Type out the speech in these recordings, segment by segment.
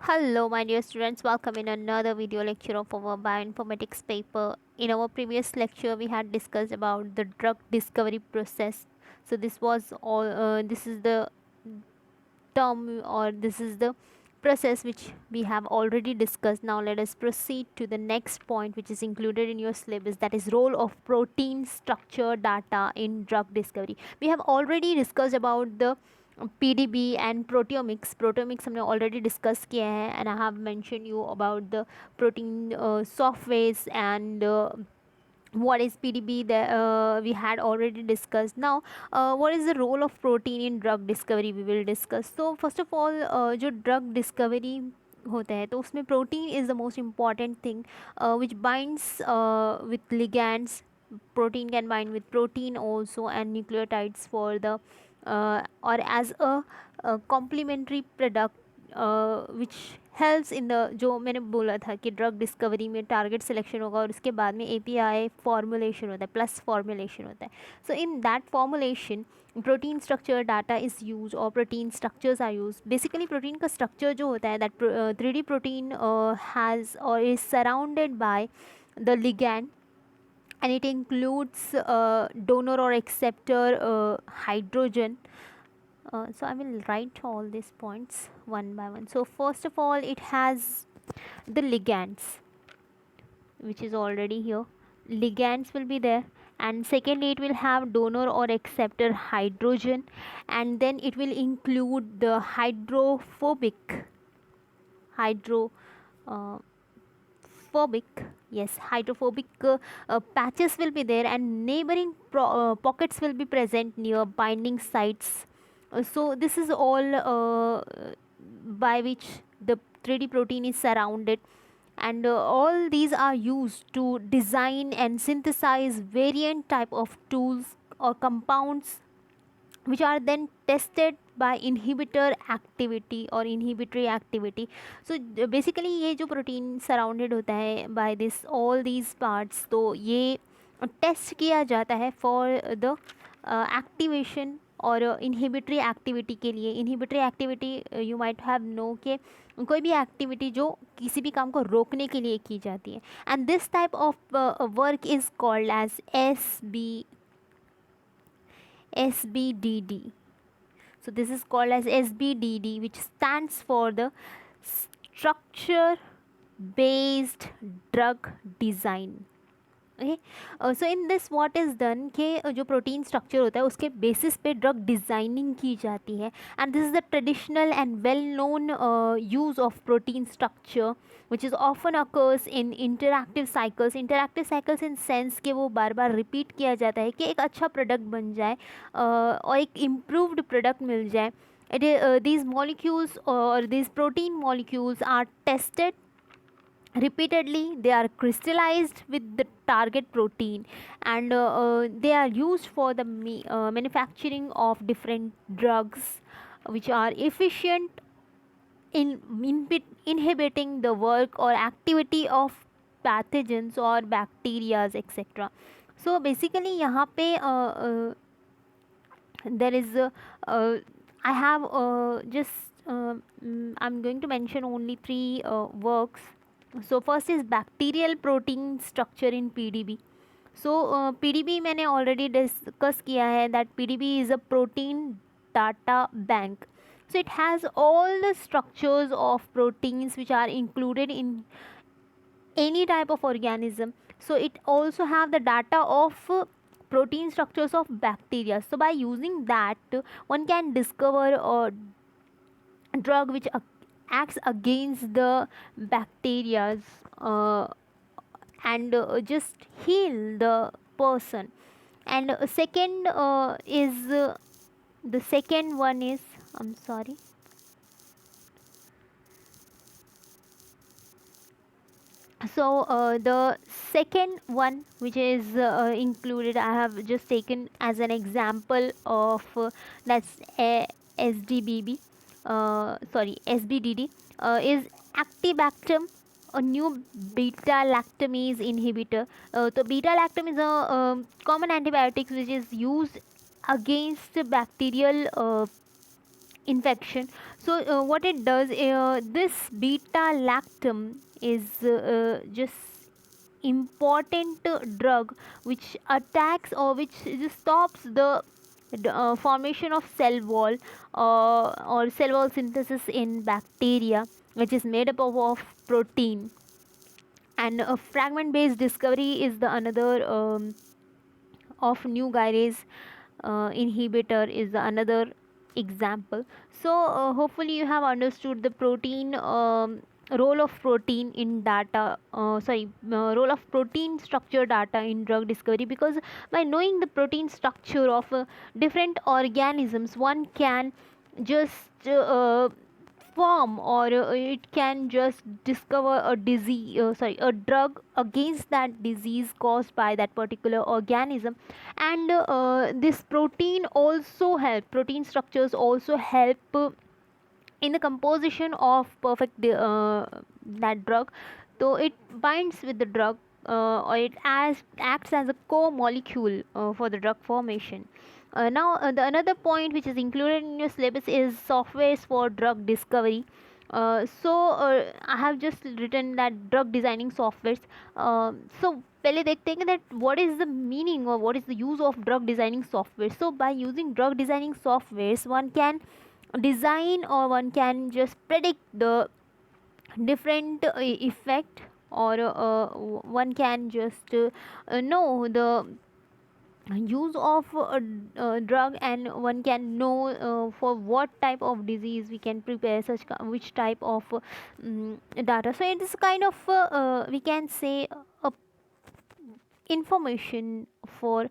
Hello, my dear students. Welcome in another video lecture of our bioinformatics paper. In our previous lecture, we had discussed about the drug discovery process. So this was all. This is the term, or this is the process which we have already discussed. Now let us proceed to the next point, which is included in your syllabus. That is role of protein structure data in drug discovery. We have already discussed about the PDB and proteomics. Proteomics हमने already discuss किया है, and I have mentioned you about the protein softwares and what is PDB that we had already discussed. Now what is the role of protein in drug discovery we will discuss. So first of all, जो drug discovery होता है तो उसमें protein is the most important thing which binds with ligands. Protein can bind with protein also and nucleotides for the or as a complementary product which helps in the, जो मैंने बोला था कि drug discovery में target selection होगा और उसके बाद में API फॉर्मुलेशन होता है, प्लस फॉर्मुलेशन होता है. So in that formulation protein structure data is use और protein structures are use. Basically protein का स्ट्रक्चर जो होता है दैट 3D प्रोटीन हैज़ और is surrounded by the ligand and it includes donor or acceptor hydrogen. So I will write all these points one by one. So first of all, it has the ligands, which is already here. Ligands will be there, and secondly it will have donor or acceptor hydrogen, and then it will include the hydro uh, phobic, yes, hydrophobic patches will be there, and neighboring pockets will be present near binding sites. So this is all by which the 3D protein is surrounded, and all these are used to design and synthesize variant type of tools or compounds which are then tested by inhibitor activity or inhibitory activity. So basically ये जो protein surrounded होता है by this all these parts, तो ये test किया जाता है for the activation और इनहिबिटरी एक्टिविटी के लिए. Inhibitory activity you might have know कि कोई भी एक्टिविटी जो किसी भी काम को रोकने के लिए की जाती है, and this type of work is called as SBDD. So this is called as SBDD, which stands for the structure based drug design. Okay. So in this what is done कि जो प्रोटीन स्ट्रक्चर होता है उसके basis पे drug designing की जाती है, and this is the traditional and well known use of protein structure which is often occurs in interactive cycles in sense कि वो बार बार रिपीट किया जाता है कि एक अच्छा प्रोडक्ट बन जाए और एक इम्प्रूव्ड प्रोडक्ट मिल जाए. These molecules or these protein molecules are tested repeatedly. They are crystallized with the target protein, and they are used for the manufacturing of different drugs which are efficient in inhibiting the work or activity of pathogens or bacteria, etc. So basically यहाँ पे there is I have I'm going to mention only three works. So first is bacterial protein structure in PDB. So PDB मैंने already discuss किया है that PDB is a protein data bank. So it has all the structures of proteins which are included in any type of organism. So it also have the data of protein structures of bacteria. So by using that one can discover a drug which acts against the bacteria and just heal the person. And second is the second one is, I'm sorry, so the second one which is included, I have just taken as an example of that's SDBB, SBDD, is Actibactam, a new beta lactamase inhibitor. So beta lactam is a common antibiotics which is used against bacterial infection. So what it does, this beta lactam is just important drug which attacks or which just stops the formation of cell wall or cell wall synthesis in bacteria, which is made up of protein. And a fragment based discovery is the another of new gyrase inhibitor is another example. So hopefully you have understood the protein role of protein in data role of protein structure data in drug discovery, because by knowing the protein structure of different organisms, one can just form or it can just discover a disease a drug against that disease caused by that particular organism. And this protein structures also help in the composition of perfect that drug. So it binds with the drug or it acts as a co-molecule for the drug formation. Now the another point which is included in your syllabus is softwares for drug discovery. I have just written that drug designing softwares. So पहले देखते हैं that what is the meaning or what is the use of drug designing software. So by using drug designing softwares, one can design or one can just predict the different effect, or one can just know the use of a drug, and one can know for what type of disease we can prepare which type of data. So it is kind of we can say a information for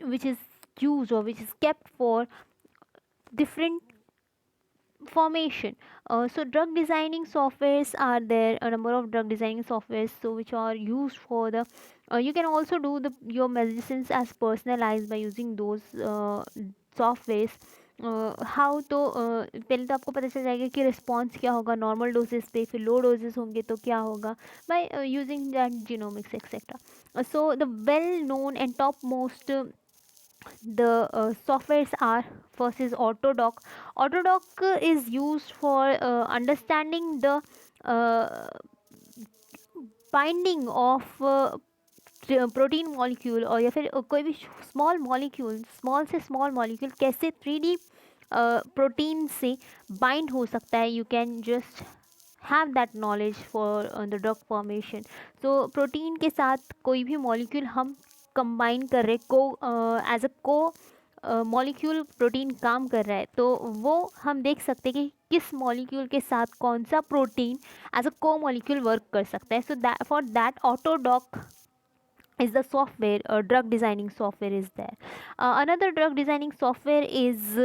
which is used or which is kept for different formation. So drug designing softwares are there, a number of drug designing softwares so which are used for the you can also do the your medicines as personalized by using those softwares. How तो पहले तो आपको पता चल जाएगा कि response क्या होगा नॉर्मल डोजेस पे, फिर लो डोजेस होंगे तो क्या होगा by using that genomics etcetera. So the well known and top most the softwares are, first is Autodoc. Autodoc is used for understanding the uh, binding of protein molecule और या फिर कोई भी स्मॉल से स्मॉल मॉलिक्यूल कैसे 3D protein से bind हो सकता है. You can just have that knowledge for the drug formation. So protein के साथ कोई भी मॉलिक्यूल हम कंबाइन कर रहे को एज अ को मॉलिक्यूल प्रोटीन काम कर रहा है, तो वो हम देख सकते हैं कि किस मॉलिक्यूल के साथ कौन सा प्रोटीन एज अ को मॉलिक्यूल वर्क कर सकता है. So that for that AutoDock is the software, drug designing software is there. Another drug designing software is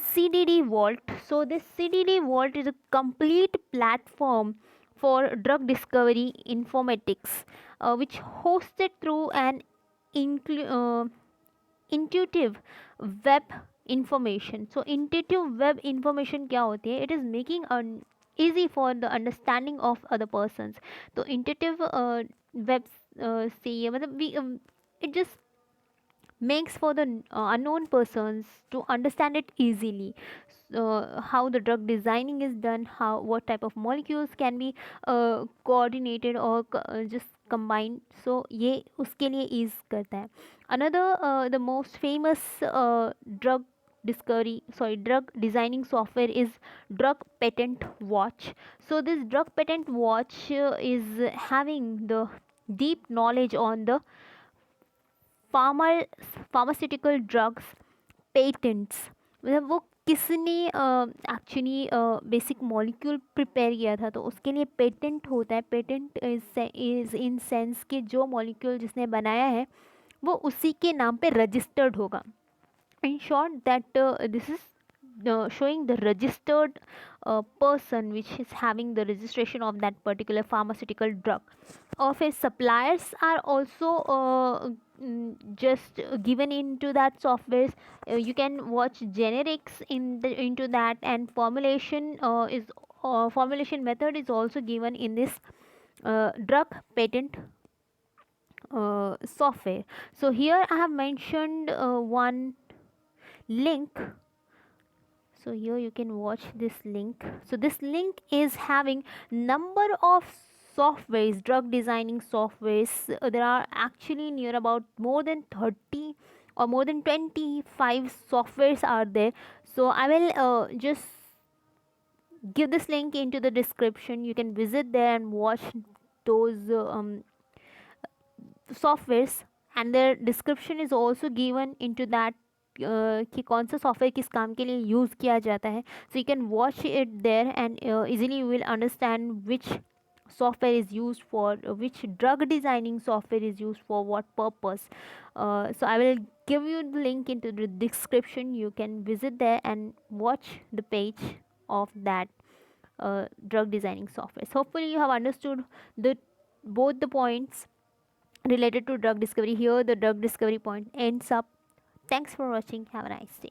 CDD Vault. So this CDD Vault is a complete platform for drug discovery informatics, which hosted through an intuitive web information. So intuitive web information क्या होती है? It is making easy for the understanding of other persons. तो intuitive web से ये मतलब it just makes for the unknown persons to understand it easily. How the drug designing is done, how what type of molecules can be coordinated or just combined. So ये उसके लिए ease करता है. Another the most famous drug designing software is Drug Patent Watch. So this Drug Patent Watch is having the deep knowledge on the pharmaceutical drugs patents. मतलब वो किसने actually basic molecule prepare किया था, तो उसके लिए पेटेंट होता है. पेटेंट इज़ इन सेंस कि जो मॉलिक्यूल जिसने बनाया है वो उसी के नाम पे रजिस्टर्ड होगा. In short, that this is showing the registered person which is having the registration of that particular pharmaceutical drug. Of his suppliers are also just given into that software. You can watch generics into that, and formulation method is also given in this drug patent software. So here I have mentioned one link So here you can watch this link. So this link is having number of softwares, drug designing softwares. There are actually near about more than 30 or more than 25 softwares are there. So I will just give this link into the description. You can visit there and watch those softwares, and their description is also given into that कि कौन सा software किस काम के लिए use किया जाता है. So you can watch it there, and easily you will understand which software is used for, which drug designing software is used for what purpose. So I will give you the link into the description. You can visit there and watch the page of that drug designing software. So hopefully you have understood the both the points related to drug discovery. Here the drug discovery point ends up. Thanks for watching. Have a nice day.